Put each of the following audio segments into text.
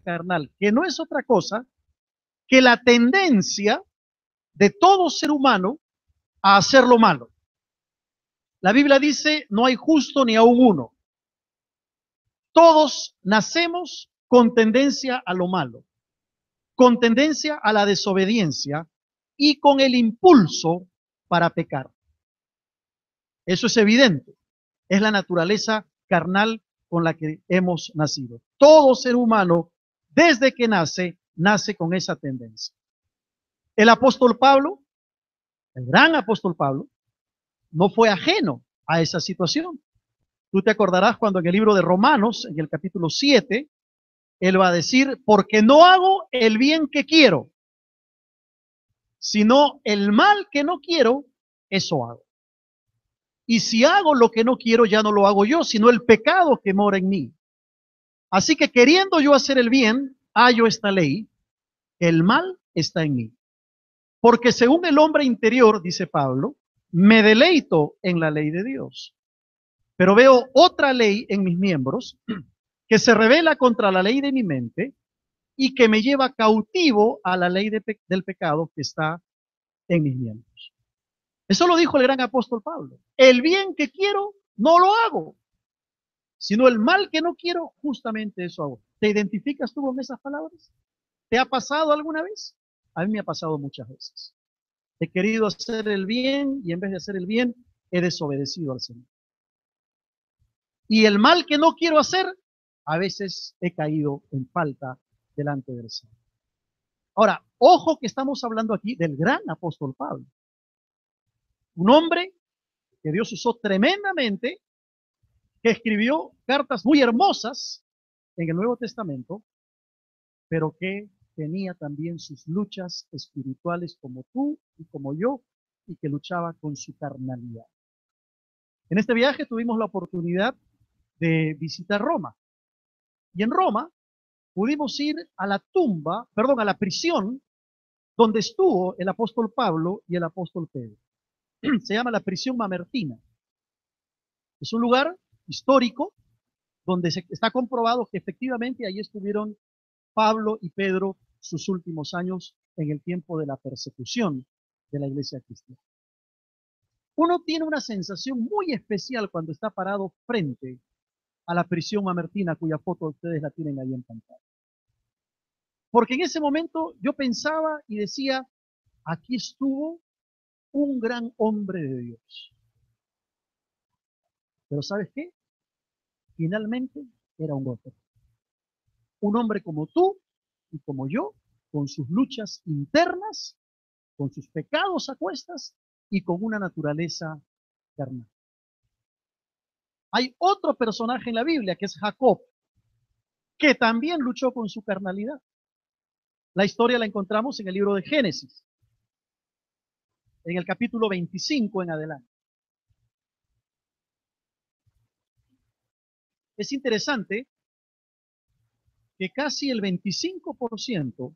carnal, que no es otra cosa que la tendencia de todo ser humano a hacer lo malo. La Biblia dice, no hay justo ni aún uno. Todos nacemos con tendencia a lo malo, con tendencia a la desobediencia y con el impulso para pecar. Eso es evidente. Es la naturaleza carnal con la que hemos nacido. Todo ser humano, desde que nace, nace con esa tendencia. El apóstol Pablo, el gran apóstol Pablo, no fue ajeno a esa situación. Tú te acordarás cuando en el libro de Romanos, en el capítulo 7, él va a decir, porque no hago el bien que quiero, sino el mal que no quiero, eso hago. Y si hago lo que no quiero, ya no lo hago yo, sino el pecado que mora en mí. Así que queriendo yo hacer el bien, hallo esta ley, el mal está en mí. Porque según el hombre interior, dice Pablo, me deleito en la ley de Dios. Pero veo otra ley en mis miembros que se revela contra la ley de mi mente y que me lleva cautivo a la ley del pecado que está en mis miembros. Eso lo dijo el gran apóstol Pablo. El bien que quiero, no lo hago, sino el mal que no quiero, justamente eso hago. ¿Te identificas tú con esas palabras? ¿Te ha pasado alguna vez? A mí me ha pasado muchas veces. He querido hacer el bien y en vez de hacer el bien, he desobedecido al Señor. Y el mal que no quiero hacer, a veces he caído en falta delante del Señor. Ahora, ojo que estamos hablando aquí del gran apóstol Pablo. Un hombre que Dios usó tremendamente, que escribió cartas muy hermosas en el Nuevo Testamento, pero que tenía también sus luchas espirituales como tú y como yo, y que luchaba con su carnalidad. En este viaje tuvimos la oportunidad de visitar Roma. Y en Roma pudimos ir a la tumba, perdón, a la prisión donde estuvo el apóstol Pablo y el apóstol Pedro. Se llama la prisión Mamertina. Es un lugar histórico donde está comprobado que efectivamente ahí estuvieron Pablo y Pedro sus últimos años en el tiempo de la persecución de la iglesia cristiana. Uno tiene una sensación muy especial cuando está parado frente a la prisión mamertina, cuya foto ustedes la tienen ahí en pantalla. Porque en ese momento yo pensaba y decía, aquí estuvo un gran hombre de Dios. Pero ¿sabes qué? Finalmente era un otro. Un hombre como tú y como yo, con sus luchas internas, con sus pecados a cuestas y con una naturaleza carnal. Hay otro personaje en la Biblia que es Jacob, que también luchó con su carnalidad. La historia la encontramos en el libro de Génesis, en el capítulo 25 en adelante. Es interesante que casi el 25%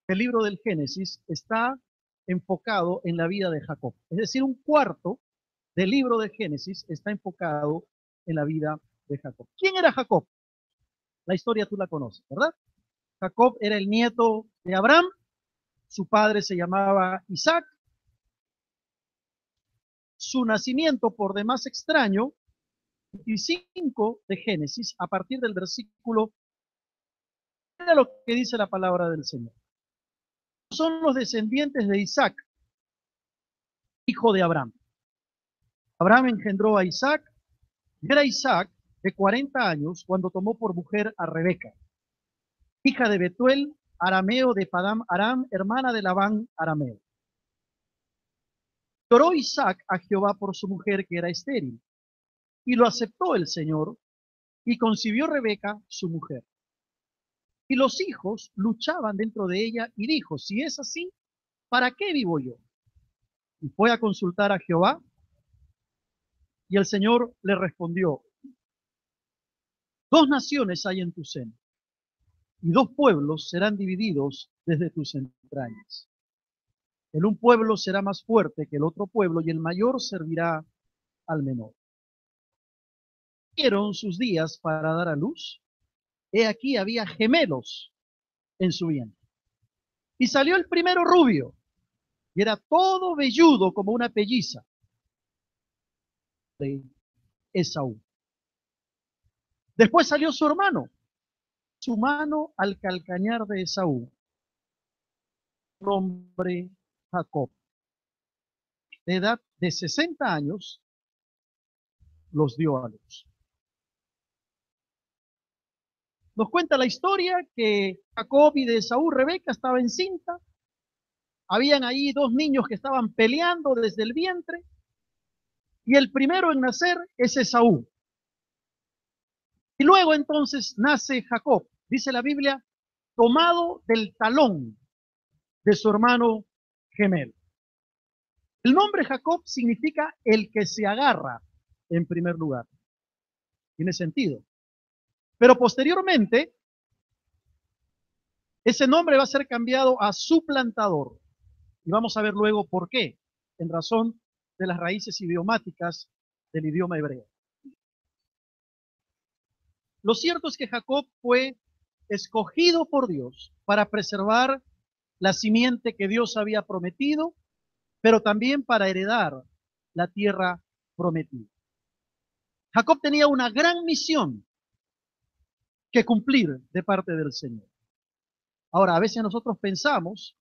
del libro del Génesis está enfocado en la vida de Jacob. Es decir, un cuarto del libro de Génesis está enfocado en la vida de Jacob. ¿Quién era Jacob? La historia tú la conoces, ¿verdad? Jacob era el nieto de Abraham, su padre se llamaba Isaac. Su nacimiento, por demás extraño, 25 de Génesis, a partir del versículo, mira lo que dice la palabra del Señor. Son los descendientes de Isaac, hijo de Abraham. Abraham engendró a Isaac. Era Isaac de 40 años cuando tomó por mujer a Rebeca, hija de Betuel, arameo de Padam Aram, hermana de Labán, arameo. Lloró Isaac a Jehová por su mujer que era estéril, y lo aceptó el Señor, y concibió Rebeca, su mujer. Y los hijos luchaban dentro de ella, y dijo, si es así, ¿para qué vivo yo? Y fue a consultar a Jehová, y el Señor le respondió, dos naciones hay en tu seno, y dos pueblos serán divididos desde tus entrañas. El un pueblo será más fuerte que el otro pueblo, y el mayor servirá al menor. Dieron sus días para dar a luz, he aquí había gemelos en su vientre. Y salió el primero rubio, y era todo velludo como una pelliza de Esaú. Después salió su hermano, su mano al calcañar de Esaú, nombre Jacob. De edad de 60 años, los dio a luz. Nos cuenta la historia que Jacob y de Esaú, Rebeca, estaba encinta. Habían ahí dos niños que estaban peleando desde el vientre. Y el primero en nacer es Esaú. Y luego entonces nace Jacob, dice la Biblia, tomado del talón de su hermano gemelo. El nombre Jacob significa el que se agarra en primer lugar. Tiene sentido. Pero posteriormente, ese nombre va a ser cambiado a suplantador. Y vamos a ver luego por qué, en razón de las raíces idiomáticas del idioma hebreo. Lo cierto es que Jacob fue escogido por Dios para preservar la simiente que Dios había prometido, pero también para heredar la tierra prometida. Jacob tenía una gran misión que cumplir de parte del Señor. Ahora, a veces nosotros pensamos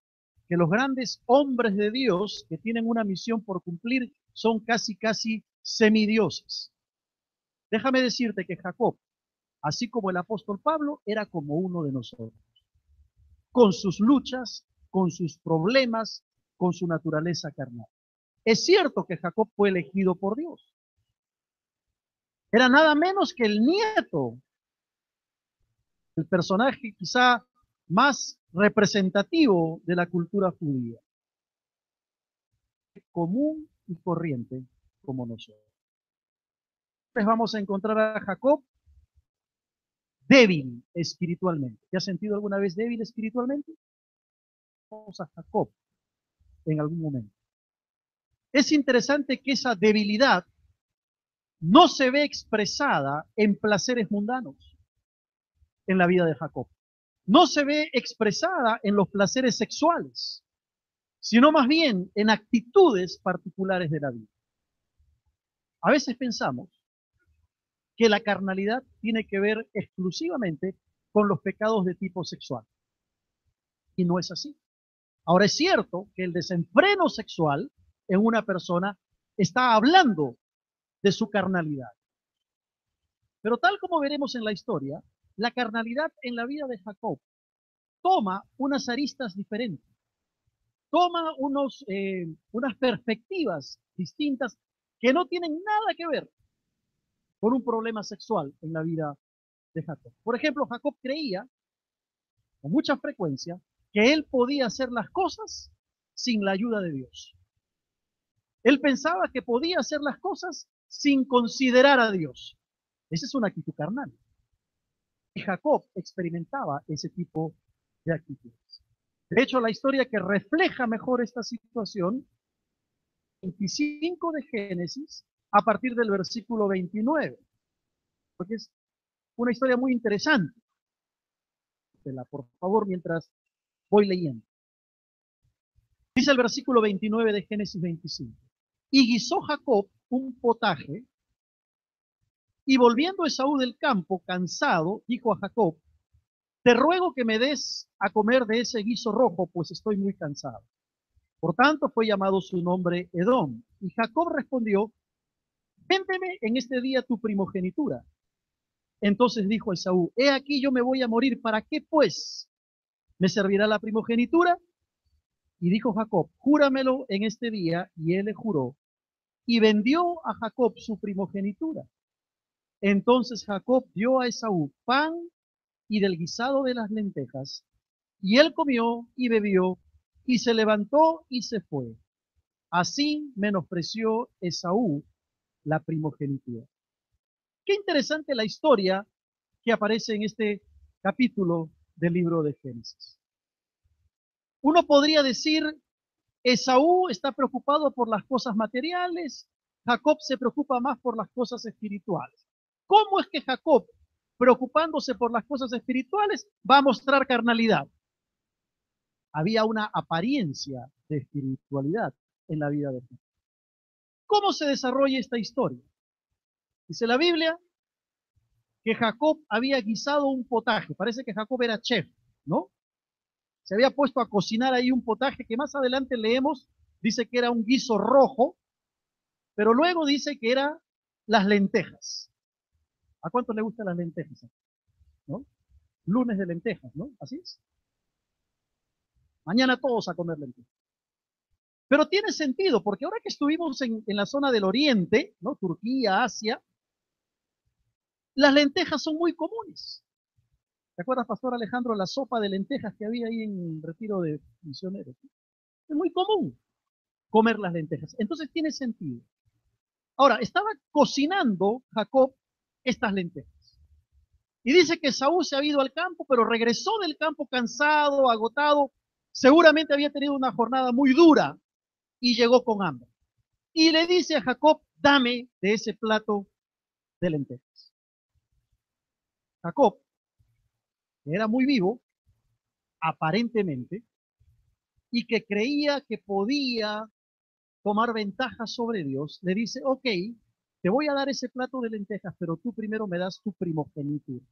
que los grandes hombres de Dios que tienen una misión por cumplir son casi semidioses. Déjame decirte que Jacob, así como el apóstol Pablo, era como uno de nosotros, con sus luchas, con sus problemas, con su naturaleza carnal. Es cierto que Jacob fue elegido por Dios. Era nada menos que el nieto, el personaje quizá más representativo de la cultura judía, común y corriente como nosotros. Entonces vamos a encontrar a Jacob débil espiritualmente. ¿Te has sentido alguna vez débil espiritualmente? Vamos a Jacob en algún momento. Es interesante que esa debilidad no se ve expresada en placeres mundanos en la vida de Jacob. No se ve expresada en los placeres sexuales, sino más bien en actitudes particulares de la vida. A veces pensamos que la carnalidad tiene que ver exclusivamente con los pecados de tipo sexual. Y no es así. Ahora es cierto que el desenfreno sexual en una persona está hablando de su carnalidad. Pero tal como veremos en la historia, la carnalidad en la vida de Jacob toma unas aristas diferentes, toma unas perspectivas distintas que no tienen nada que ver con un problema sexual en la vida de Jacob. Por ejemplo, Jacob creía con mucha frecuencia que él podía hacer las cosas sin la ayuda de Dios. Él pensaba que podía hacer las cosas sin considerar a Dios. Esa es una actitud carnal. Y Jacob experimentaba ese tipo de actitudes. De hecho, la historia que refleja mejor esta situación, 25 de Génesis, a partir del versículo 29, porque es una historia muy interesante. Por favor, mientras voy leyendo. Dice el versículo 29 de Génesis 25. Y guisó Jacob un potaje, y volviendo Esaú del campo, cansado, dijo a Jacob, te ruego que me des a comer de ese guiso rojo, pues estoy muy cansado. Por tanto, fue llamado su nombre Edom. Y Jacob respondió, véndeme en este día tu primogenitura. Entonces dijo Esaú, he aquí yo me voy a morir, ¿para qué pues me servirá la primogenitura? Y dijo Jacob, júramelo en este día, y él le juró, y vendió a Jacob su primogenitura. Entonces Jacob dio a Esaú pan y del guisado de las lentejas, y él comió y bebió, y se levantó y se fue. Así menospreció Esaú la primogenitura. Qué interesante la historia que aparece en este capítulo del libro de Génesis. Uno podría decir, Esaú está preocupado por las cosas materiales, Jacob se preocupa más por las cosas espirituales. ¿Cómo es que Jacob preocupándose por las cosas espirituales, va a mostrar carnalidad. Había una apariencia de espiritualidad en la vida de Jesús. ¿Cómo se desarrolla esta historia? Dice la Biblia que Jacob había guisado un potaje. Parece que Jacob era chef, ¿no? Se había puesto a cocinar ahí un potaje que más adelante leemos, dice que era un guiso rojo, pero luego dice que era las lentejas. ¿A cuánto le gustan las lentejas? ¿No? Lunes de lentejas, ¿no? Así es. Mañana todos a comer lentejas. Pero tiene sentido, porque ahora que estuvimos en la zona del Oriente, ¿no? Turquía, Asia, las lentejas son muy comunes. ¿Te acuerdas, Pastor Alejandro, la sopa de lentejas que había ahí en el retiro de misioneros? Es muy común comer las lentejas. Entonces tiene sentido. Ahora, estaba cocinando Jacob estas lentejas. Y dice que Saúl se había ido al campo, pero regresó del campo cansado, agotado. Seguramente había tenido una jornada muy dura y llegó con hambre. Y le dice a Jacob, dame de ese plato de lentejas. Jacob, que era muy vivo, aparentemente, y que creía que podía tomar ventaja sobre Dios, le dice, ok, te voy a dar ese plato de lentejas, pero tú primero me das tu primogenitura.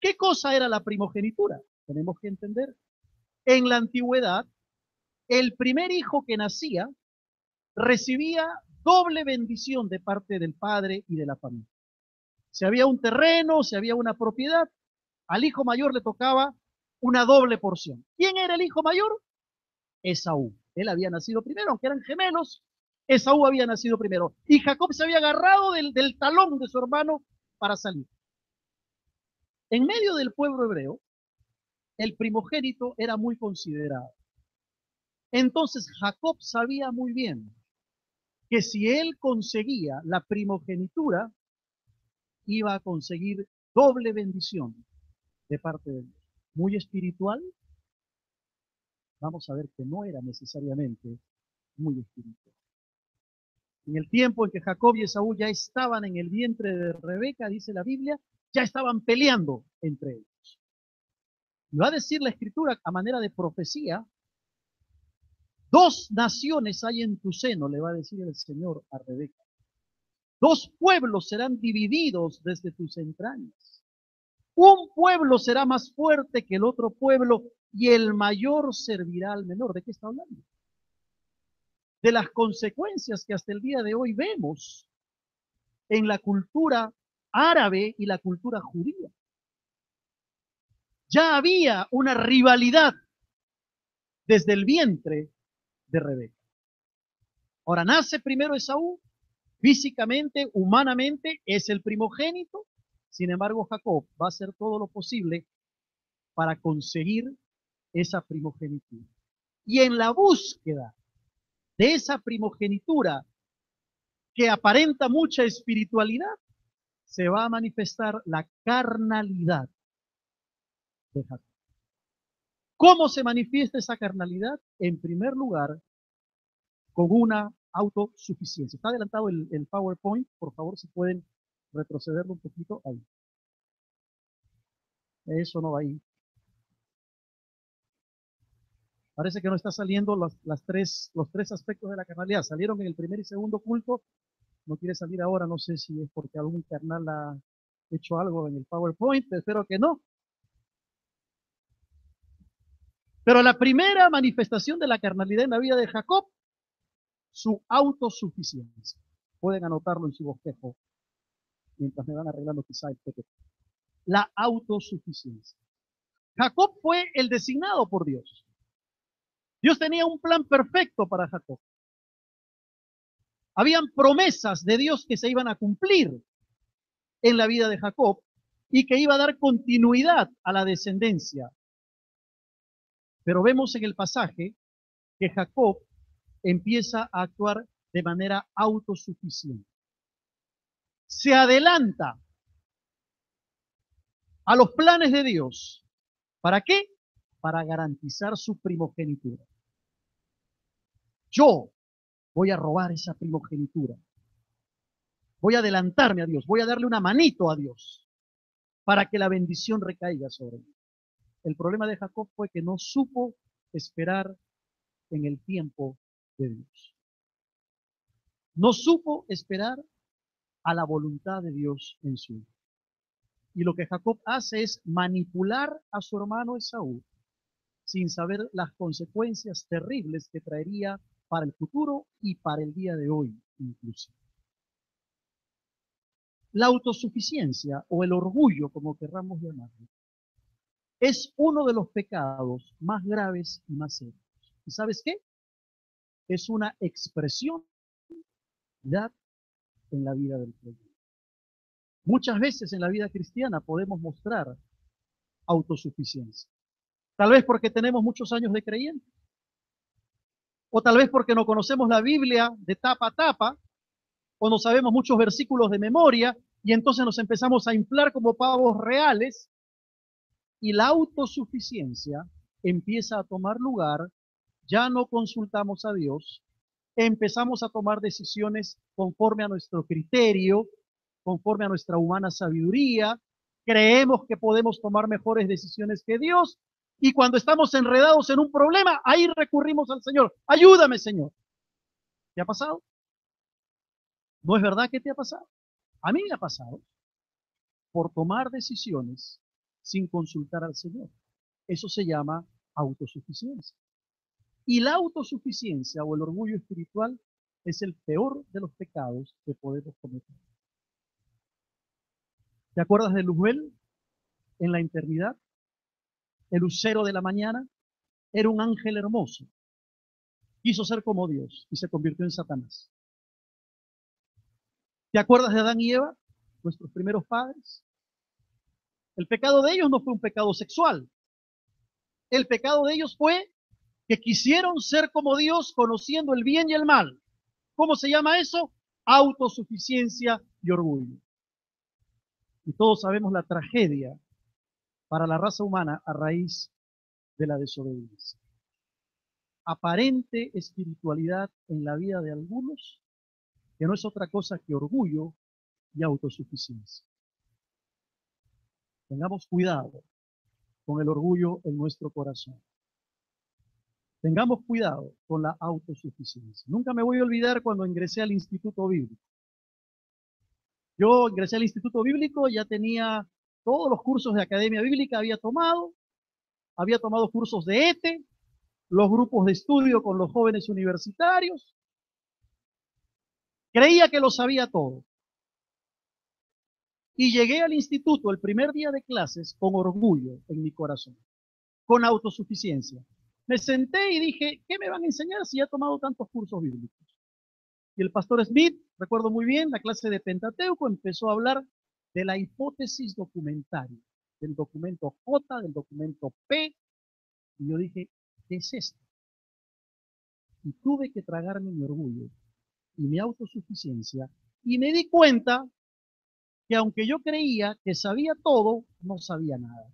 ¿Qué cosa era la primogenitura? Tenemos que entender. En la antigüedad, el primer hijo que nacía recibía doble bendición de parte del padre y de la familia. Si había un terreno, si había una propiedad, al hijo mayor le tocaba una doble porción. ¿Quién era el hijo mayor? Esaú. Él había nacido primero, aunque eran gemelos, Esaú había nacido primero. Y Jacob se había agarrado del talón de su hermano para salir. En medio del pueblo hebreo, el primogénito era muy considerado. Entonces Jacob sabía muy bien que si él conseguía la primogenitura, iba a conseguir doble bendición de parte de Dios. Muy espiritual, vamos a ver que no era necesariamente muy espiritual. En el tiempo en que Jacob y Esaú ya estaban en el vientre de Rebeca, dice la Biblia, ya estaban peleando entre ellos. Y va a decir la escritura a manera de profecía, dos naciones hay en tu seno, le va a decir el Señor a Rebeca. Dos pueblos serán divididos desde tus entrañas. Un pueblo será más fuerte que el otro pueblo y el mayor servirá al menor. ¿De qué está hablando? De las consecuencias que hasta el día de hoy vemos en la cultura árabe y la cultura judía. Ya había una rivalidad desde el vientre de Rebeca. Ahora nace primero Esaú, físicamente, humanamente, es el primogénito. Sin embargo, Jacob va a hacer todo lo posible para conseguir esa primogenitura. Y en la búsqueda de esa primogenitura que aparenta mucha espiritualidad, se va a manifestar la carnalidad de Jacob. ¿Cómo se manifiesta esa carnalidad? En primer lugar, con una autosuficiencia. Está adelantado el PowerPoint, por favor, si pueden retrocederlo un poquito ahí. Eso no va ahí. Parece que no está saliendo los tres aspectos de la carnalidad. Salieron en el primer y segundo culto. No quiere salir ahora. No sé si es porque algún carnal ha hecho algo en el PowerPoint. Espero que no. Pero la primera manifestación de la carnalidad en la vida de Jacob, su autosuficiencia. Pueden anotarlo en su bosquejo mientras me van arreglando quizá el pequeño. La autosuficiencia. Jacob fue el designado por Dios. Dios tenía un plan perfecto para Jacob. Habían promesas de Dios que se iban a cumplir en la vida de Jacob y que iba a dar continuidad a la descendencia. Pero vemos en el pasaje que Jacob empieza a actuar de manera autosuficiente. Se adelanta a los planes de Dios. ¿Para qué? Para garantizar su primogenitura. Yo voy a robar esa primogenitura. Voy a adelantarme a Dios, voy a darle una manito a Dios. para que la bendición recaiga sobre él. El problema de Jacob fue que no supo esperar en el tiempo de Dios. No supo esperar a la voluntad de Dios en su vida. Y lo que Jacob hace es manipular a su hermano Esaú sin saber las consecuencias terribles que traería para el futuro y para el día de hoy inclusive. La autosuficiencia o el orgullo, como querramos llamarlo, es uno de los pecados más graves y más serios. ¿Y sabes qué? Es una expresión en la vida del creyente. Muchas veces en la vida cristiana podemos mostrar autosuficiencia. Tal vez porque tenemos muchos años de creyente, o tal vez porque no conocemos la Biblia de tapa a tapa, o no sabemos muchos versículos de memoria, y entonces nos empezamos a inflar como pavos reales, y la autosuficiencia empieza a tomar lugar, ya no consultamos a Dios, empezamos a tomar decisiones conforme a nuestro criterio, conforme a nuestra humana sabiduría, creemos que podemos tomar mejores decisiones que Dios, y cuando estamos enredados en un problema, ahí recurrimos al Señor. Ayúdame, Señor. ¿Te ha pasado? ¿No es verdad que te ha pasado? A mí me ha pasado por tomar decisiones sin consultar al Señor. Eso se llama autosuficiencia. Y la autosuficiencia o el orgullo espiritual es el peor de los pecados que podemos cometer. ¿Te acuerdas de Luzbel en la eternidad? El lucero de la mañana era un ángel hermoso. Quiso ser como Dios y se convirtió en Satanás. ¿Te acuerdas de Adán y Eva, nuestros primeros padres? El pecado de ellos no fue un pecado sexual. El pecado de ellos fue que quisieron ser como Dios conociendo el bien y el mal. ¿Cómo se llama eso? Autosuficiencia y orgullo. Y todos sabemos la tragedia para la raza humana a raíz de la desobediencia. Aparente espiritualidad en la vida de algunos, que no es otra cosa que orgullo y autosuficiencia. Tengamos cuidado con el orgullo en nuestro corazón. Tengamos cuidado con la autosuficiencia. Nunca me voy a olvidar cuando ingresé al Instituto Bíblico. Yo ingresé al Instituto Bíblico, ya tenía todos los cursos de Academia Bíblica, había tomado cursos de ETE, los grupos de estudio con los jóvenes universitarios. Creía que lo sabía todo. Y llegué al instituto el primer día de clases con orgullo en mi corazón, con autosuficiencia. Me senté y dije, ¿qué me van a enseñar si ya he tomado tantos cursos bíblicos? Y el pastor Smith, recuerdo muy bien, la clase de Pentateuco, empezó a hablar de la hipótesis documentaria, del documento J, del documento P, y yo dije, ¿qué es esto? Y tuve que tragarme mi orgullo y mi autosuficiencia, y me di cuenta que aunque yo creía que sabía todo, no sabía nada.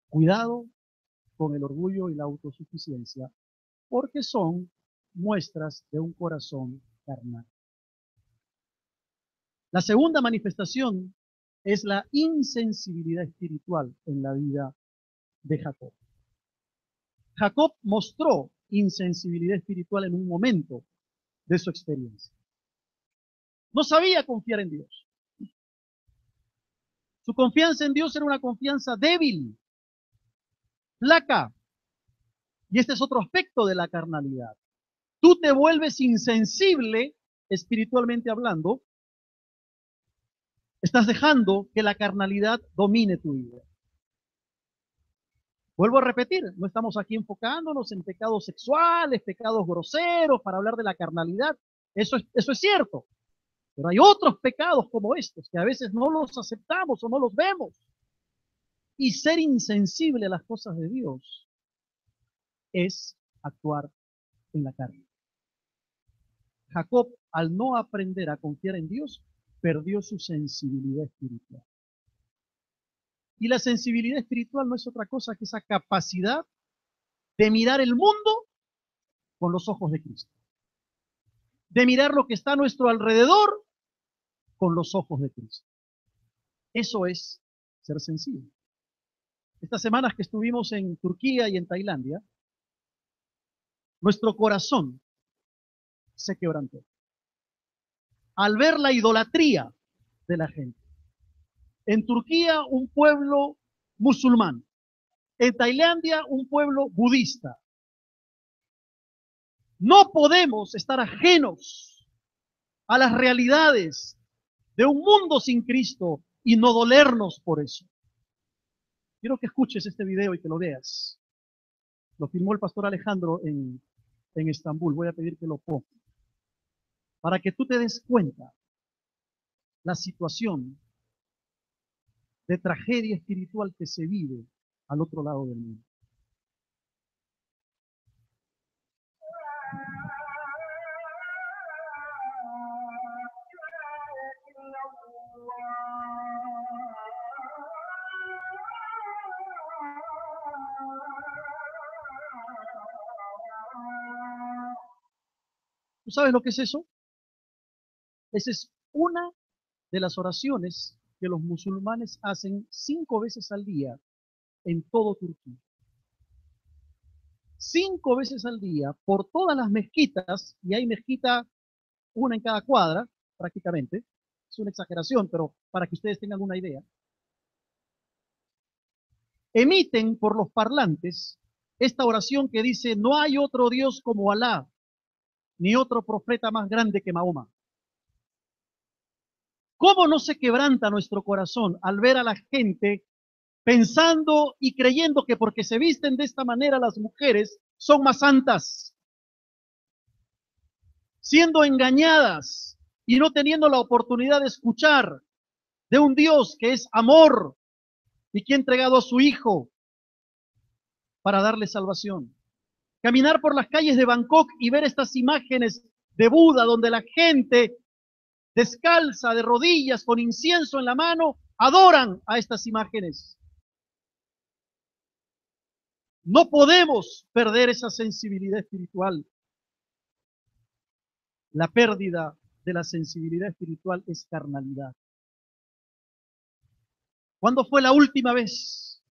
Cuidado con el orgullo y la autosuficiencia, porque son muestras de un corazón carnal. La segunda manifestación es la insensibilidad espiritual en la vida de Jacob. Jacob mostró insensibilidad espiritual en un momento de su experiencia. No sabía confiar en Dios. Su confianza en Dios era una confianza débil, flaca. Y este es otro aspecto de la carnalidad. Tú te vuelves insensible espiritualmente hablando, estás dejando que la carnalidad domine tu vida. Vuelvo a repetir, no estamos aquí enfocándonos en pecados sexuales, pecados groseros, para hablar de la carnalidad. Eso es cierto. Pero hay otros pecados como estos que a veces no los aceptamos o no los vemos. Y ser insensible a las cosas de Dios es actuar en la carne. Jacob, al no aprender a confiar en Dios, perdió su sensibilidad espiritual. Y la sensibilidad espiritual no es otra cosa que esa capacidad de mirar el mundo con los ojos de Cristo. De mirar lo que está a nuestro alrededor con los ojos de Cristo. Eso es ser sensible. Estas semanas que estuvimos en Turquía y en Tailandia, nuestro corazón se quebrantó al ver la idolatría de la gente. En Turquía, un pueblo musulmán. En Tailandia, un pueblo budista. No podemos estar ajenos a las realidades de un mundo sin Cristo y no dolernos por eso. Quiero que escuches este video y que lo veas. Lo filmó el pastor Alejandro en Estambul. Voy a pedir que lo ponga. Para que tú te des cuenta la situación de tragedia espiritual que se vive al otro lado del mundo. ¿Tú sabes lo que es eso? Esa es una de las oraciones que los musulmanes hacen 5 veces al día en todo Turquía. 5 veces al día por todas las mezquitas, y hay mezquita una en cada cuadra, prácticamente. Es una exageración, pero para que ustedes tengan una idea. Emiten por los parlantes esta oración que dice: no hay otro Dios como Alá, ni otro profeta más grande que Mahoma. ¿Cómo no se quebranta nuestro corazón al ver a la gente pensando y creyendo que porque se visten de esta manera las mujeres son más santas, siendo engañadas y no teniendo la oportunidad de escuchar de un Dios que es amor y que ha entregado a su Hijo para darle salvación? Caminar por las calles de Bangkok y ver estas imágenes de Buda donde la gente descalza, de rodillas, con incienso en la mano, adoran a estas imágenes. No podemos perder esa sensibilidad espiritual. La pérdida de la sensibilidad espiritual es carnalidad. ¿Cuándo fue la última vez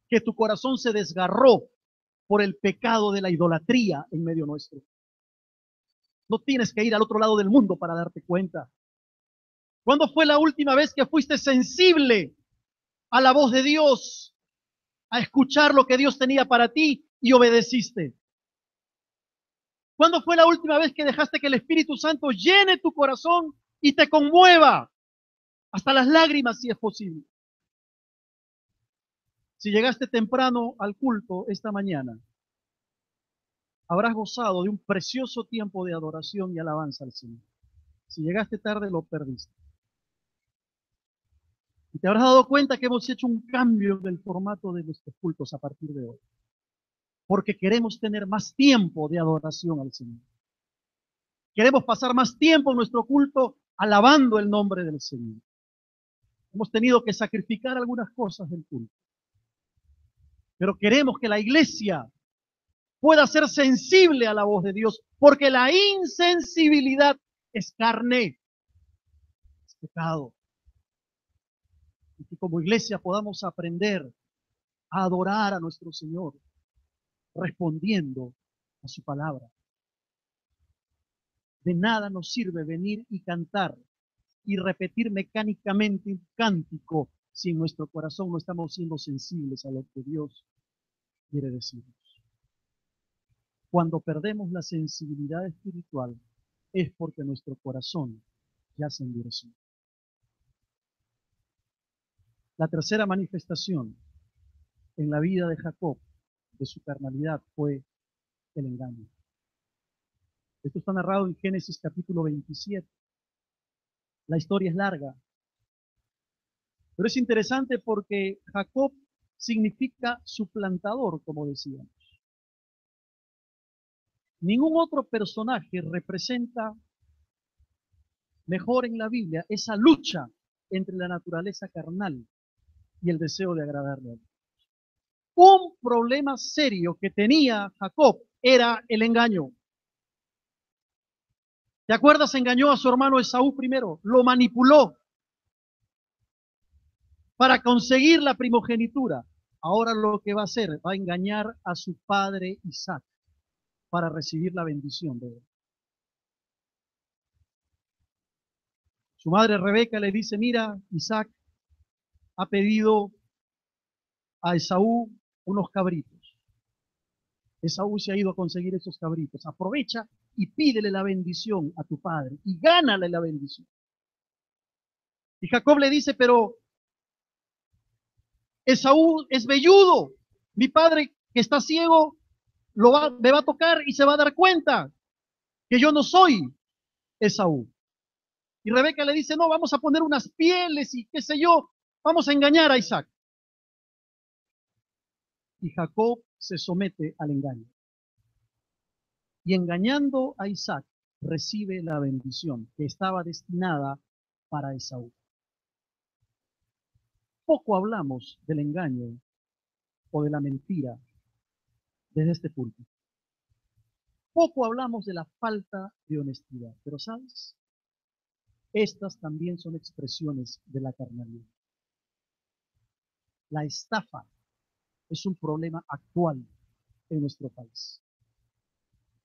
que tu corazón se desgarró por el pecado de la idolatría en medio nuestro? No tienes que ir al otro lado del mundo para darte cuenta. ¿Cuándo fue la última vez que fuiste sensible a la voz de Dios, a escuchar lo que Dios tenía para ti y obedeciste? ¿Cuándo fue la última vez que dejaste que el Espíritu Santo llene tu corazón y te conmueva hasta las lágrimas, si es posible? Si llegaste temprano al culto esta mañana, habrás gozado de un precioso tiempo de adoración y alabanza al Señor. Si llegaste tarde, lo perdiste. Y te habrás dado cuenta que hemos hecho un cambio del formato de nuestros cultos a partir de hoy, porque queremos tener más tiempo de adoración al Señor. Queremos pasar más tiempo en nuestro culto alabando el nombre del Señor. Hemos tenido que sacrificar algunas cosas del culto, pero queremos que la iglesia pueda ser sensible a la voz de Dios, porque la insensibilidad es carne, es pecado. Y que como iglesia podamos aprender a adorar a nuestro Señor, respondiendo a su palabra. De nada nos sirve venir y cantar y repetir mecánicamente un cántico si en nuestro corazón no estamos siendo sensibles a lo que Dios quiere decirnos. Cuando perdemos la sensibilidad espiritual es porque nuestro corazón ya se endureció. La tercera manifestación en la vida de Jacob de su carnalidad fue el engaño. Esto está narrado en Génesis capítulo 27. La historia es larga, pero es interesante porque Jacob significa suplantador, como decíamos. Ningún otro personaje representa mejor en la Biblia esa lucha entre la naturaleza carnal y el deseo de agradarle a Dios. Un problema serio que tenía Jacob era el engaño. ¿Te acuerdas? Engañó a su hermano Esaú primero, lo manipuló. para conseguir la primogenitura. Ahora lo que va a hacer, va a engañar a su padre Isaac para recibir la bendición de él. Su madre Rebeca le dice, mira, Isaac ha pedido a Esaú unos cabritos. Esaú se ha ido a conseguir esos cabritos. Aprovecha y pídele la bendición a tu padre y gánale la bendición. Y Jacob le dice, pero Esaú es velludo. Mi padre que está ciego me va a tocar y se va a dar cuenta que yo no soy Esaú. Y Rebeca le dice, no, vamos a poner unas pieles y qué sé yo, vamos a engañar a Isaac. Y Jacob se somete al engaño. Y engañando a Isaac, recibe la bendición que estaba destinada para Esaú. Poco hablamos del engaño o de la mentira desde este punto. Poco hablamos de la falta de honestidad, pero ¿sabes? Estas también son expresiones de la carnalidad. La estafa es un problema actual en nuestro país.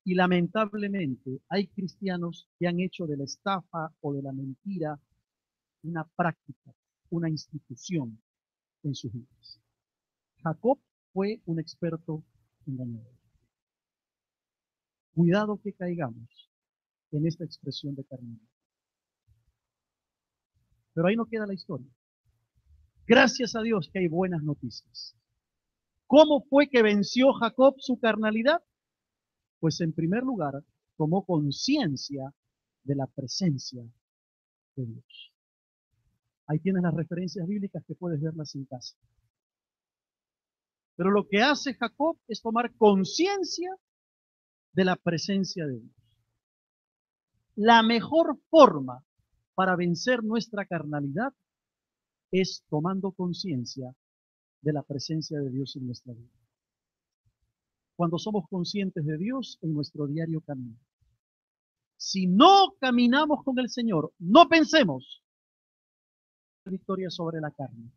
Y lamentablemente hay cristianos que han hecho de la estafa o de la mentira una práctica, una institución en sus vidas. Jacob fue un experto engañador. Cuidado que caigamos en esta expresión de carnalidad. Pero ahí no queda la historia. Gracias a Dios que hay buenas noticias. ¿Cómo fue que venció Jacob su carnalidad? Pues en primer lugar, tomó conciencia de la presencia de Dios. Ahí tienes las referencias bíblicas que puedes verlas en casa. Pero lo que hace Jacob es tomar conciencia de la presencia de Dios. La mejor forma para vencer nuestra carnalidad es tomando conciencia de la presencia de Dios en nuestra vida. Cuando somos conscientes de Dios en nuestro diario camino. Si no caminamos con el Señor, no pensemos victoria sobre la carne.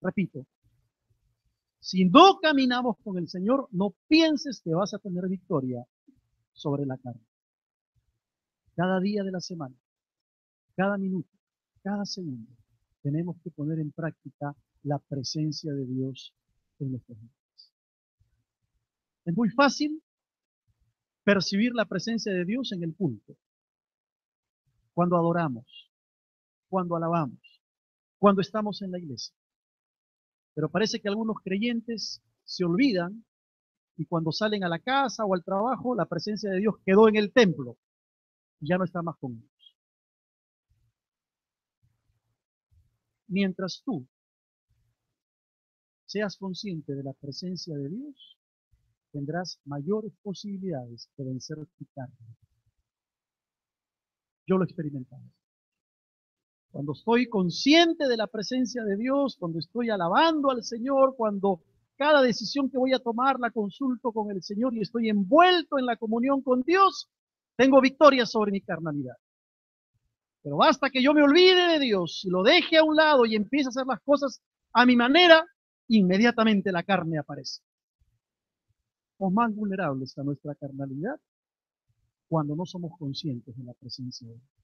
Repito, si no caminamos con el Señor, no pienses que vas a tener victoria sobre la carne. Cada día de la semana, cada minuto, cada segundo, tenemos que poner en práctica la presencia de Dios en nuestras vidas. Es muy fácil percibir la presencia de Dios en el culto, cuando adoramos, cuando alabamos, cuando estamos en la iglesia. Pero parece que algunos creyentes se olvidan y cuando salen a la casa o al trabajo, la presencia de Dios quedó en el templo y ya no está más con ellos. Mientras tú seas consciente de la presencia de Dios, tendrás mayores posibilidades de vencer tu carne. Yo lo he experimentado. Cuando estoy consciente de la presencia de Dios, cuando estoy alabando al Señor, cuando cada decisión que voy a tomar la consulto con el Señor y estoy envuelto en la comunión con Dios, tengo victoria sobre mi carnalidad. Pero basta que yo me olvide de Dios y lo deje a un lado y empiece a hacer las cosas a mi manera, inmediatamente la carne aparece. Somos más vulnerables a nuestra carnalidad cuando no somos conscientes de la presencia de Dios.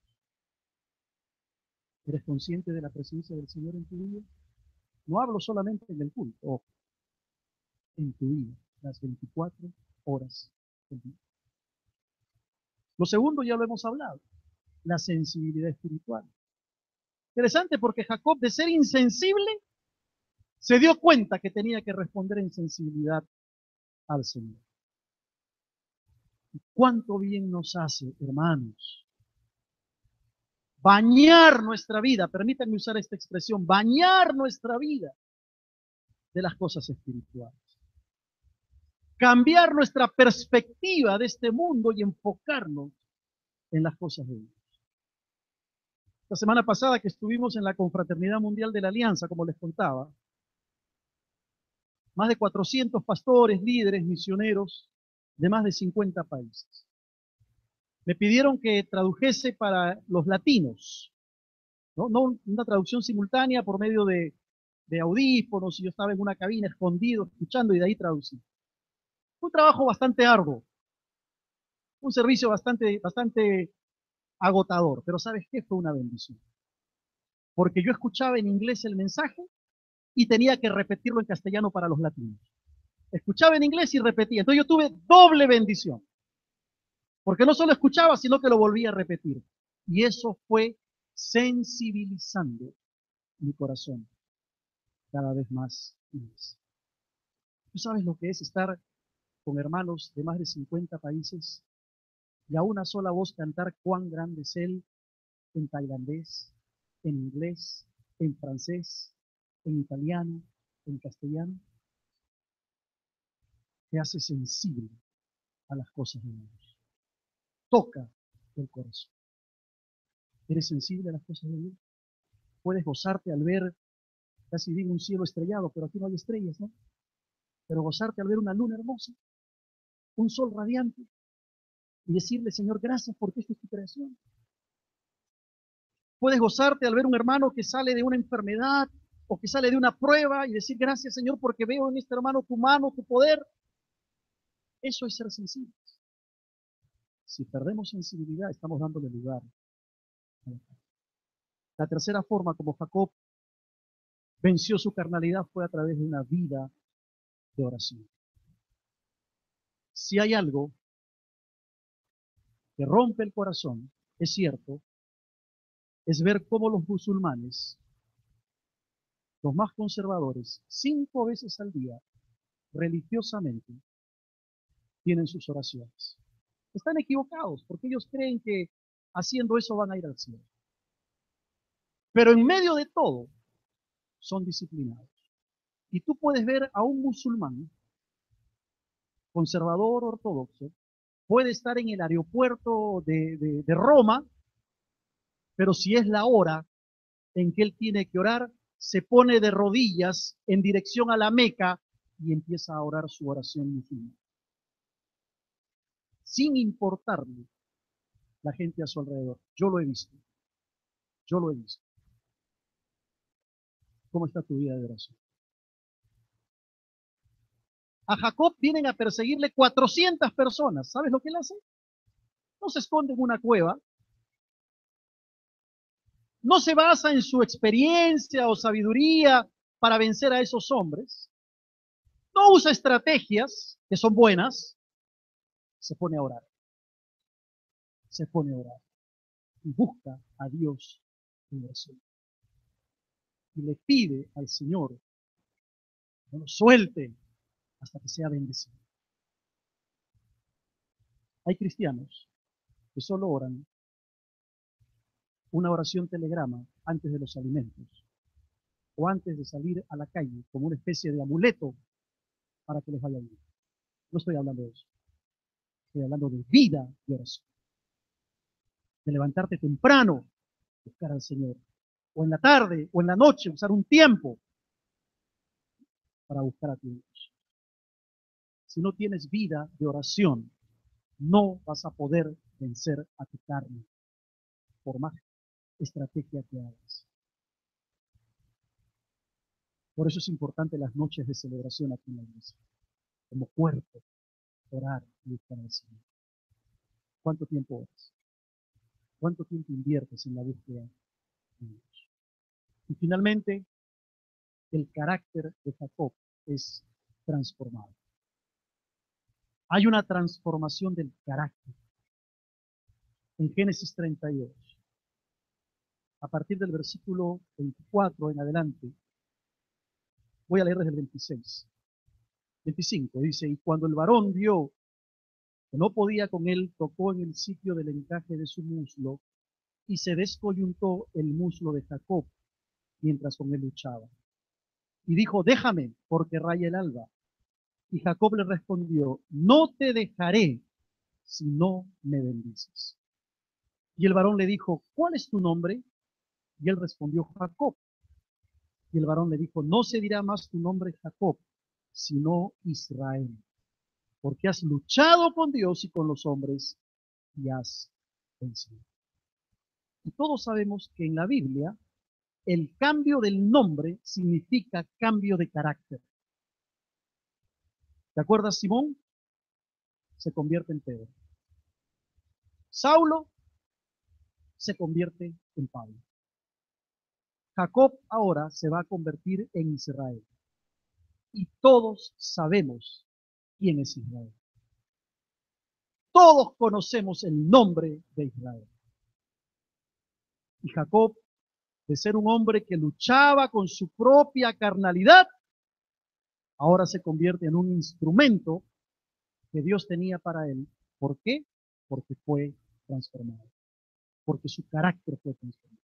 ¿Eres consciente de la presencia del Señor en tu vida? No hablo solamente en el culto, ojo, en tu vida, las 24 horas del día. Lo segundo ya lo hemos hablado, la sensibilidad espiritual. Interesante porque Jacob, de ser insensible, se dio cuenta que tenía que responder en sensibilidad al Señor. ¿Cuánto bien nos hace, hermanos? Bañar nuestra vida, permítanme usar esta expresión, bañar nuestra vida de las cosas espirituales. Cambiar nuestra perspectiva de este mundo y enfocarnos en las cosas de Dios. La semana pasada que estuvimos en la Confraternidad Mundial de la Alianza, como les contaba, más de 400 pastores, líderes, misioneros de más de 50 países. Me pidieron que tradujese para los latinos No una traducción simultánea por medio de audífonos, y yo estaba en una cabina escondido, escuchando y de ahí traducí. Fue un trabajo bastante arduo, un servicio bastante agotador, pero ¿sabes qué? Fue una bendición. Porque yo escuchaba en inglés el mensaje y tenía que repetirlo en castellano para los latinos. Escuchaba en inglés y repetía. Entonces yo tuve doble bendición, porque no solo escuchaba, sino que lo volvía a repetir. Y eso fue sensibilizando mi corazón cada vez más y más. ¿Tú sabes lo que es estar con hermanos de más de 50 países y a una sola voz cantar cuán grande es Él en tailandés, en inglés, en francés, en italiano, en castellano? Te hace sensible a las cosas de Dios. Toca el corazón. ¿Eres sensible a las cosas de Dios? Puedes gozarte al ver, casi digo un cielo estrellado, pero aquí no hay estrellas, ¿no? Pero gozarte al ver una luna hermosa, un sol radiante, y decirle, Señor, gracias porque esta es tu creación. Puedes gozarte al ver un hermano que sale de una enfermedad o que sale de una prueba y decir, gracias, Señor, porque veo en este hermano tu mano, tu poder. Eso es ser sensible. Si perdemos sensibilidad, estamos dándole lugar. La tercera forma como Jacob venció su carnalidad fue a través de una vida de oración. Si hay algo que rompe el corazón, es cierto, es ver cómo los musulmanes, los más conservadores, 5 veces al día, religiosamente, tienen sus oraciones. Están equivocados porque ellos creen que haciendo eso van a ir al cielo. Pero en medio de todo, son disciplinados. Y tú puedes ver a un musulmán, conservador ortodoxo, puede estar en el aeropuerto de Roma, pero si es la hora en que él tiene que orar, se pone de rodillas en dirección a la Meca y empieza a orar su oración musulmana, sin importarle la gente a su alrededor. Yo lo he visto, yo lo he visto. ¿Cómo está tu vida de oración? A Jacob vienen a perseguirle 400 personas. ¿Sabes lo que él hace? No se esconde en una cueva, no se basa en su experiencia o sabiduría para vencer a esos hombres, no usa estrategias que son buenas, se pone a orar, se pone a orar y busca a Dios en oración. Y le pide al Señor que no lo suelte hasta que sea bendecido. Hay cristianos que solo oran una oración telegrama antes de los alimentos o antes de salir a la calle como una especie de amuleto para que les vaya bien. No estoy hablando de eso, estoy hablando de vida de oración, de levantarte temprano, buscar al Señor, o en la tarde o en la noche, usar un tiempo para buscar a tu Dios. Si no tienes vida de oración, no vas a poder vencer a tu carne, por más estrategia que hagas. Por eso es importante las noches de celebración aquí en la iglesia, como cuerpo, orar y buscar al Señor. ¿Cuánto tiempo oras? ¿Cuánto tiempo inviertes en la búsqueda de Dios? Y finalmente, el carácter de Jacob es transformado. Hay una transformación del carácter. En Génesis 32, a partir del versículo 24 en adelante, voy a leer desde el 26. 25 dice, y cuando el varón vio que no podía con él, tocó en el sitio del encaje de su muslo y se descoyuntó el muslo de Jacob mientras con él luchaba. Y dijo, déjame, porque raya el alba. Y Jacob le respondió, no te dejaré si no me bendices. Y el varón le dijo, ¿cuál es tu nombre? Y él respondió, Jacob. Y el varón le dijo, no se dirá más tu nombre Jacob, sino Israel, porque has luchado con Dios y con los hombres y has vencido. Y todos sabemos que en la Biblia el cambio del nombre significa cambio de carácter. ¿Te acuerdas? Simón se convierte en Pedro. Saulo se convierte en Pablo. Jacob ahora se va a convertir en Israel. Y todos sabemos quién es Israel. Todos conocemos el nombre de Israel. Y Jacob, de ser un hombre que luchaba con su propia carnalidad, ahora se convierte en un instrumento que Dios tenía para él. ¿Por qué? Porque fue transformado. Porque su carácter fue transformado.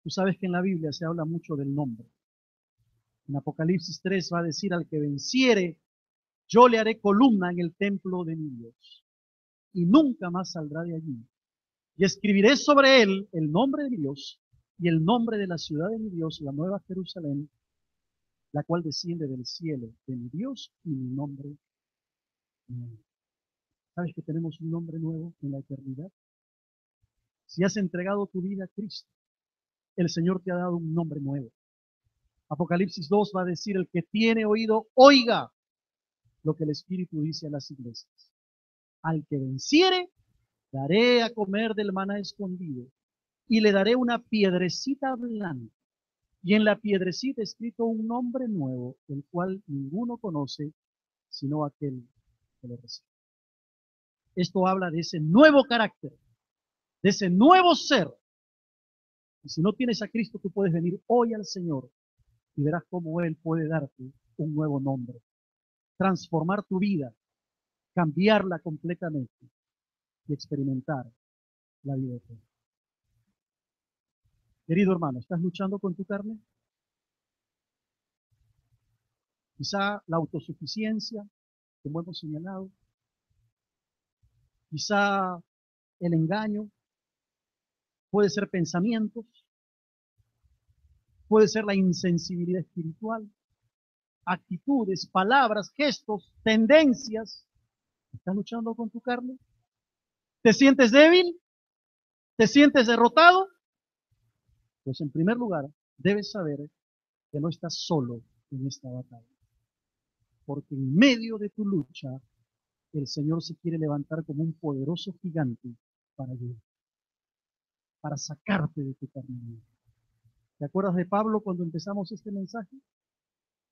Tú sabes que en la Biblia se habla mucho del nombre. En Apocalipsis 3 va a decir: al que venciere, yo le haré columna en el templo de mi Dios, y nunca más saldrá de allí. Y escribiré sobre él el nombre de Dios y el nombre de la ciudad de mi Dios, la nueva Jerusalén, la cual desciende del cielo de mi Dios, y mi nombre nuevo. ¿Sabes que tenemos un nombre nuevo en la eternidad? Si has entregado tu vida a Cristo, el Señor te ha dado un nombre nuevo. Apocalipsis 2 va a decir: el que tiene oído, oiga lo que el Espíritu dice a las iglesias. Al que venciere, daré a comer del maná escondido, y le daré una piedrecita blanca, y en la piedrecita escrito un nombre nuevo, el cual ninguno conoce, sino aquel que lo recibe. Esto habla de ese nuevo carácter, de ese nuevo ser. Y si no tienes a Cristo, tú puedes venir hoy al Señor y verás cómo Él puede darte un nuevo nombre, transformar tu vida, cambiarla completamente y experimentar la vida eterna. Querido hermano, ¿estás luchando con tu carne? Quizá la autosuficiencia, como hemos señalado, quizá el engaño, puede ser pensamientos, puede ser la insensibilidad espiritual, actitudes, palabras, gestos, tendencias. ¿Estás luchando con tu carne? ¿Te sientes débil? ¿Te sientes derrotado? Pues en primer lugar, debes saber que no estás solo en esta batalla. Porque en medio de tu lucha, el Señor se quiere levantar como un poderoso gigante para ayudar, para sacarte de tu carne. ¿Te acuerdas de Pablo cuando empezamos este mensaje?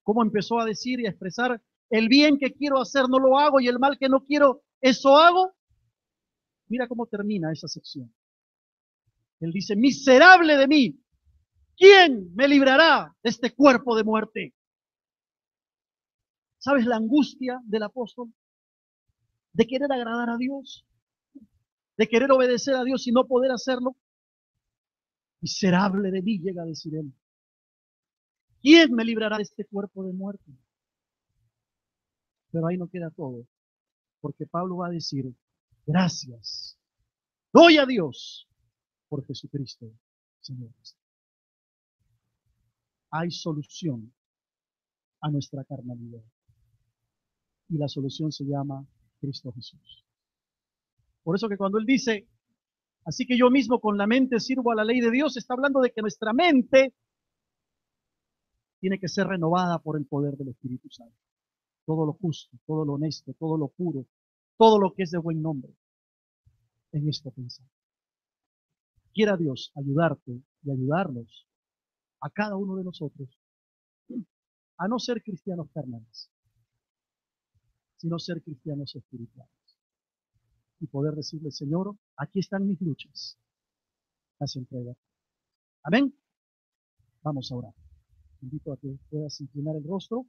¿Cómo empezó a decir y a expresar: el bien que quiero hacer no lo hago y el mal que no quiero, eso hago? Mira cómo termina esa sección. Él dice: miserable de mí, ¿quién me librará de este cuerpo de muerte? ¿Sabes la angustia del apóstol? De querer agradar a Dios, de querer obedecer a Dios y no poder hacerlo. Miserable de mí, llega a decir él. ¿Quién me librará de este cuerpo de muerte? Pero ahí no queda todo, porque Pablo va a decir: gracias doy a Dios por Jesucristo, Señor. Hay solución a nuestra carnalidad, y la solución se llama Cristo Jesús. Por eso que cuando él dice: así que yo mismo con la mente sirvo a la ley de Dios, está hablando de que nuestra mente tiene que ser renovada por el poder del Espíritu Santo. Todo lo justo, todo lo honesto, todo lo puro, todo lo que es de buen nombre, en esto pensar. Quiera Dios ayudarte y ayudarnos a cada uno de nosotros a no ser cristianos carnales, sino ser cristianos espirituales. Y poder decirle: Señor, aquí están mis luchas, las entrega. Amén. Vamos a orar. Te invito a que puedas inclinar el rostro,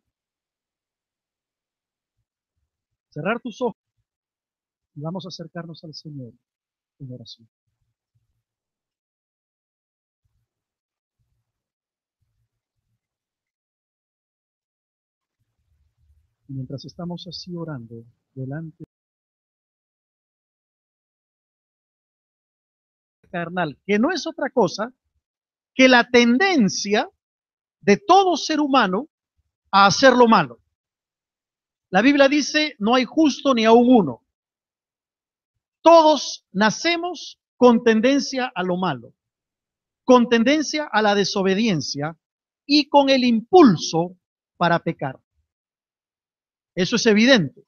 cerrar tus ojos y vamos a acercarnos al Señor en oración. Y mientras estamos así orando delante carnal, que no es otra cosa que la tendencia de todo ser humano a hacer lo malo. La Biblia dice: no hay justo ni aún uno. Todos nacemos con tendencia a lo malo. con tendencia a la desobediencia y con el impulso para pecar. Eso es evidente.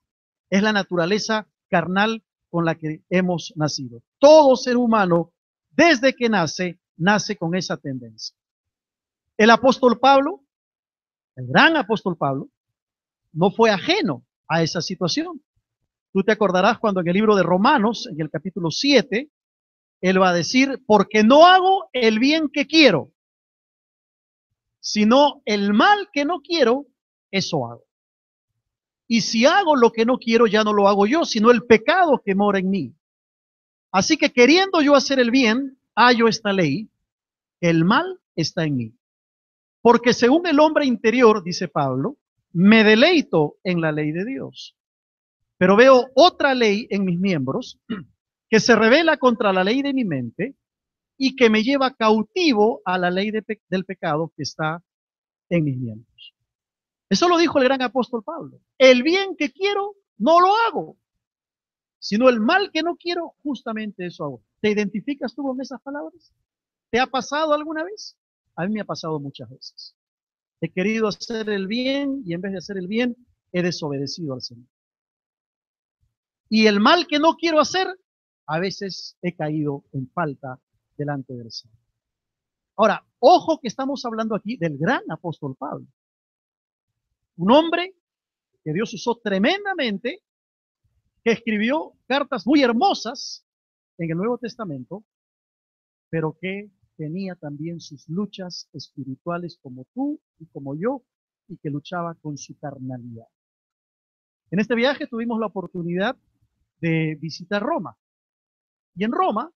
Es la naturaleza carnal con la que hemos nacido. Todo ser humano, desde que nace, nace con esa tendencia. El apóstol Pablo, el gran apóstol Pablo, no fue ajeno a esa situación. Tú te acordarás cuando en el libro de Romanos, en el capítulo 7, él va a decir, porque no hago el bien que quiero, sino el mal que no quiero, eso hago. Y si hago lo que no quiero, ya no lo hago yo, sino el pecado que mora en mí. Así que queriendo yo hacer el bien, hallo esta ley, el mal está en mí. Porque según el hombre interior, dice Pablo, me deleito en la ley de Dios. Pero veo otra ley en mis miembros que se revela contra la ley de mi mente y que me lleva cautivo a la ley del pecado que está en mis miembros. Eso lo dijo el gran apóstol Pablo. El bien que quiero, no lo hago, sino el mal que no quiero, justamente eso hago. ¿Te identificas tú con esas palabras? ¿Te ha pasado alguna vez? A mí me ha pasado muchas veces. He querido hacer el bien y en vez de hacer el bien, he desobedecido al Señor. Y el mal que no quiero hacer, a veces he caído en falta delante del Señor. Ahora, ojo que estamos hablando aquí del gran apóstol Pablo. Un hombre que Dios usó tremendamente, que escribió cartas muy hermosas en el Nuevo Testamento, pero que tenía también sus luchas espirituales como tú y como yo, y que luchaba con su carnalidad. En este viaje tuvimos la oportunidad de visitar Roma. Y en Roma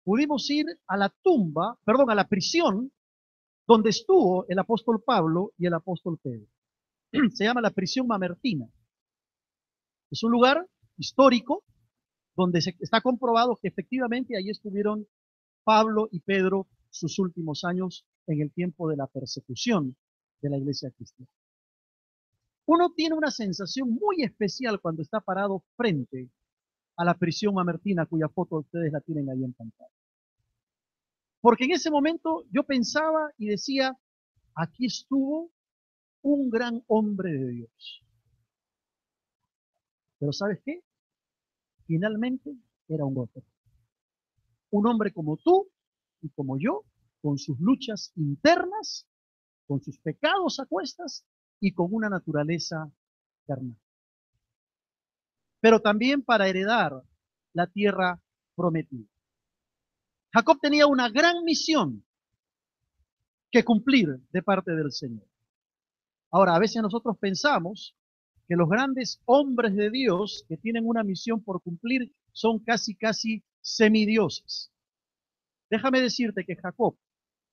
pudimos ir a la tumba, perdón, a la prisión donde estuvo el apóstol Pablo y el apóstol Pedro. Se llama la prisión Mamertina. Es un lugar histórico donde está comprobado que efectivamente ahí estuvieron Pablo y Pedro sus últimos años en el tiempo de la persecución de la iglesia cristiana. Uno tiene una sensación muy especial cuando está parado frente a la prisión mamertina, cuya foto ustedes la tienen ahí en pantalla. Porque en ese momento yo pensaba y decía, aquí estuvo un gran hombre de Dios. Pero ¿sabes qué? Finalmente era un otro. Un hombre como tú y como yo, con sus luchas internas, con sus pecados a cuestas y con una naturaleza carnal. Pero también para heredar la tierra prometida. Jacob tenía una gran misión que cumplir de parte del Señor. Ahora, a veces nosotros pensamos que los grandes hombres de Dios que tienen una misión por cumplir son casi semidioses. Déjame decirte que Jacob,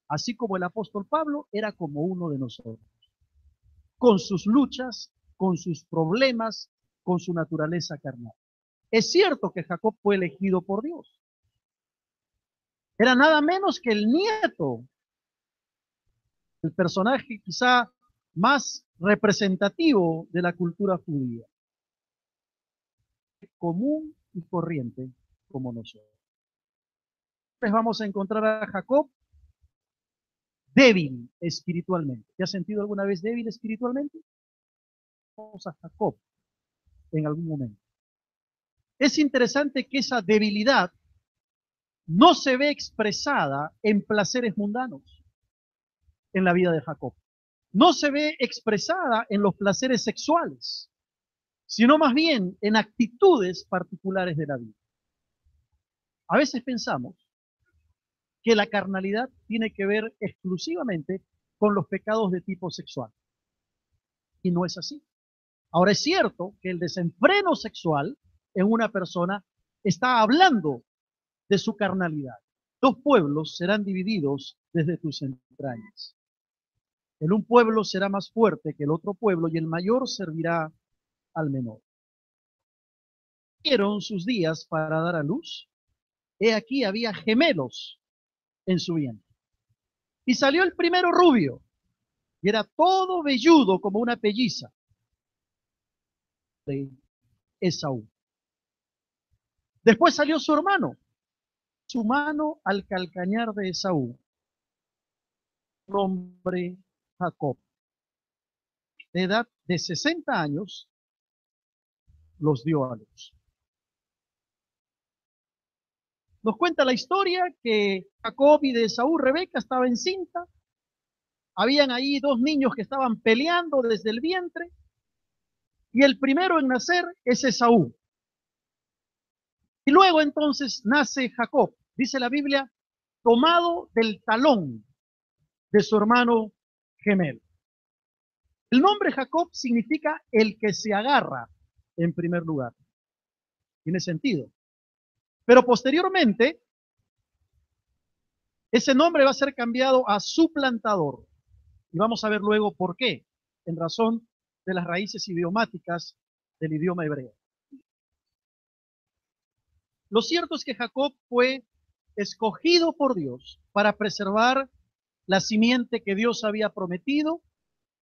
así como el apóstol Pablo, era como uno de nosotros, con sus luchas, con sus problemas, con su naturaleza carnal. Es cierto que Jacob fue elegido por Dios. Era nada menos que el nieto, el personaje quizá más representativo de la cultura judía, común y corriente como nosotros. Entonces vamos a encontrar a Jacob débil espiritualmente. ¿Te has sentido alguna vez débil espiritualmente? Vamos a Jacob en algún momento. Es interesante que esa debilidad no se ve expresada en placeres mundanos en la vida de Jacob. No se ve expresada en los placeres sexuales, sino más bien en actitudes particulares de la vida. A veces pensamos que la carnalidad tiene que ver exclusivamente con los pecados de tipo sexual. Y no es así. Ahora es cierto que el desenfreno sexual en una persona está hablando de su carnalidad. Dos pueblos serán divididos desde tus entrañas. El un pueblo será más fuerte que el otro pueblo y el mayor servirá al menor. Dieron sus días para dar a luz. He aquí había gemelos en su vientre. Y salió el primero rubio, y era todo velludo como una pelliza de Esaú. Después salió su hermano, su mano al calcañar de Esaú, nombre Jacob. De edad de 60 años, los dio a luz. Nos cuenta la historia que Jacob y de Esaú, Rebeca, estaba encinta. Habían ahí dos niños que estaban peleando desde el vientre. Y el primero en nacer es Esaú. Y luego entonces nace Jacob, dice la Biblia, tomado del talón de su hermano gemelo. El nombre Jacob significa el que se agarra en primer lugar. Tiene sentido. Pero posteriormente, ese nombre va a ser cambiado a suplantador. Y vamos a ver luego por qué, en razón de las raíces idiomáticas del idioma hebreo. Lo cierto es que Jacob fue escogido por Dios para preservar la simiente que Dios había prometido.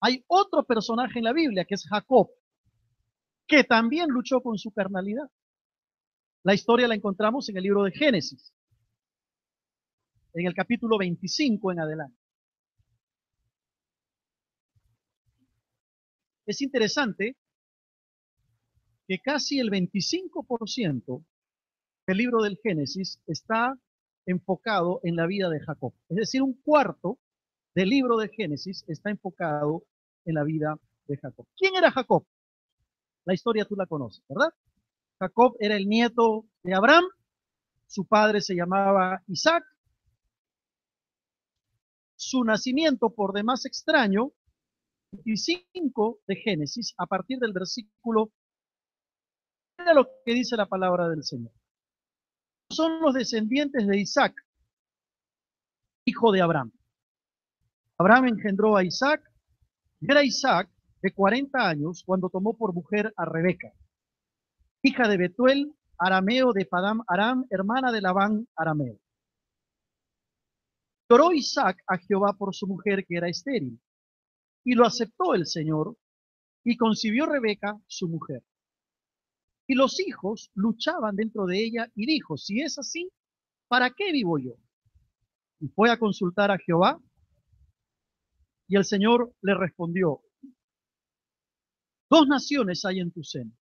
Hay otro personaje en la Biblia que es Jacob, que también luchó con su carnalidad. La historia la encontramos en el libro de Génesis, en el capítulo 25 en adelante. Es interesante que casi el 25% del libro del Génesis está enfocado en la vida de Jacob. Es decir, un cuarto del libro de Génesis está enfocado en la vida de Jacob. ¿Quién era Jacob? La historia tú la conoces, ¿verdad? Jacob era el nieto de Abraham, su padre se llamaba Isaac. Su nacimiento, por demás extraño, 25 de Génesis, a partir del versículo, mira lo que dice la palabra del Señor. Son los descendientes de Isaac, hijo de Abraham. Abraham engendró a Isaac, y era Isaac de 40 años cuando tomó por mujer a Rebeca, hija de Betuel, arameo de Padam Aram, hermana de Labán, arameo. Lloró Isaac a Jehová por su mujer que era estéril, y lo aceptó el Señor, y concibió Rebeca, su mujer. Y los hijos luchaban dentro de ella, y dijo, si es así, ¿para qué vivo yo? Y fue a consultar a Jehová, y el Señor le respondió, dos naciones hay en tu seno,